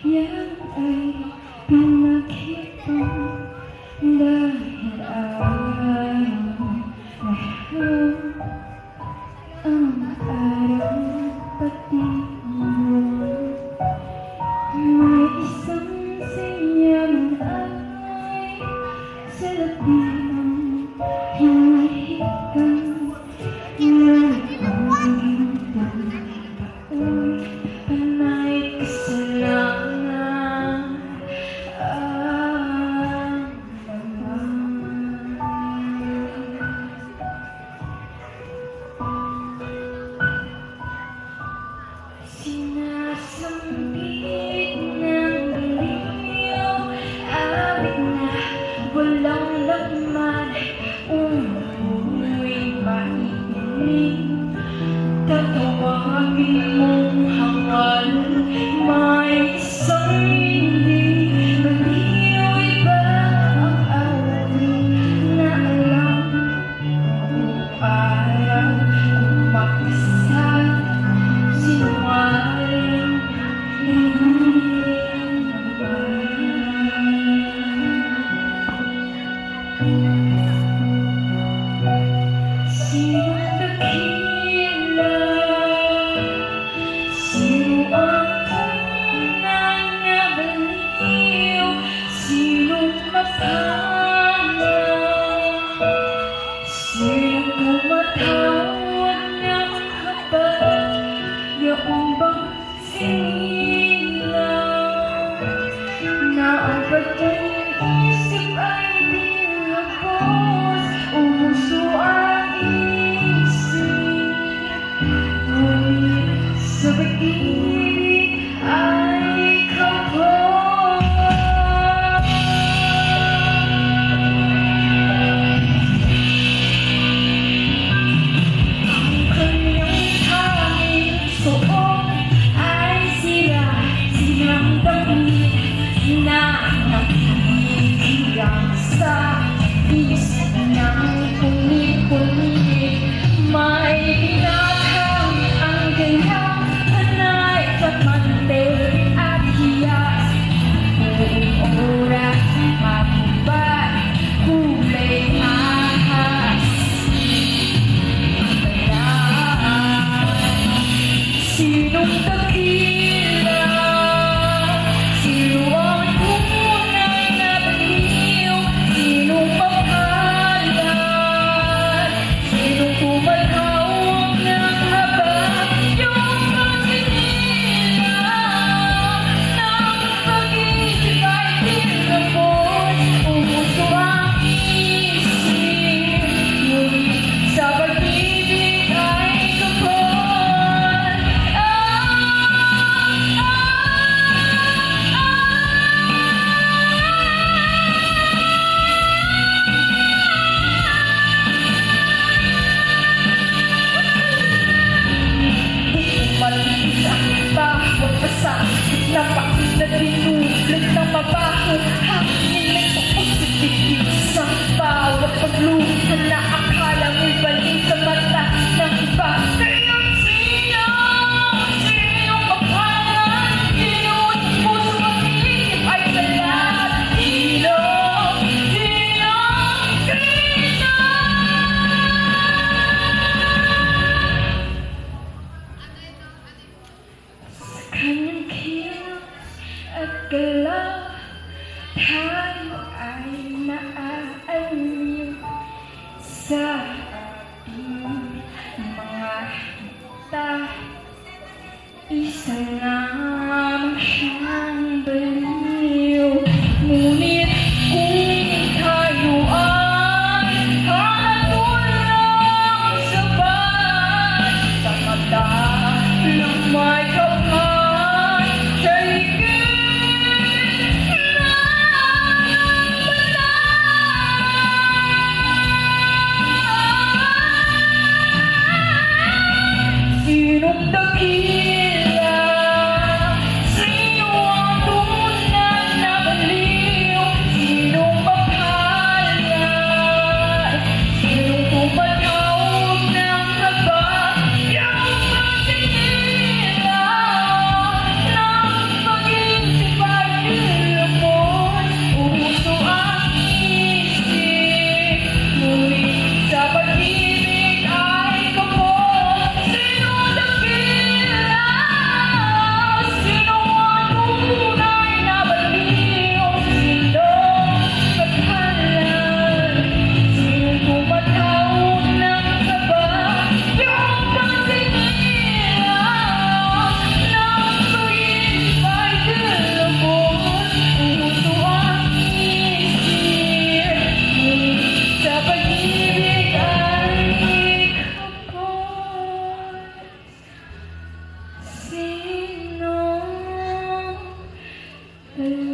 Yan ay pinakitang dahil araw ngayon ang araw pati yun. May isang sinyaman ay sa labihan hinihikan na ang gintong tao'y panay kasalanan ang laman. Sinasambit ng baliw, awit na walang laman, umuwi maiinig. Tatawagin mong hangal, may isang hindi baliw. Iba ang awit na alam kung araw kumakasal, sinungaling hinihiling naman. Sino dakila? Sino ang tunay na baliw? Sinong mapana? Sinong tumatawag ng habag? Yaong bang sinilaw na ang pag-iisip ay di labos, umuso ang isip, ngunit sa pag-ibig ay kapos. Ang kanyang tanging suot ay sira, sinamdamit na nakikigang sa isip niyang punit-punit. May binatang ang kanyang hanay, pagmante at hiyas. Buong oras mabubad, kulay ahas. Sinong dakila? Sino ang tunay na baliw? Sinong mapalad? Sinong tumatawag ng habag? Yung masinilaw ng pag-ibig ay tinapos, umuso ang isip, ngunit sa pag-ibig ay kapos. Malinis ang bawat basa, napakit na tinulad ng mabaho. Hangin ay pupusitigil sa bawat pagluha na akala mo'y balik sa mata ng iba. Kaya sino? Sinong kapalan? Sino at puso mag-iisip ay salat? Sino? Sino? Sino? Kanyang kilos at galaw, tayo ay naaaliw sa ating mga hita. Isa lamang siyang baliw, ngunit kung tayo ay hanatulang sabay, sa mata lang may kapal, sa higit na mata. Sinong dakila? Hello.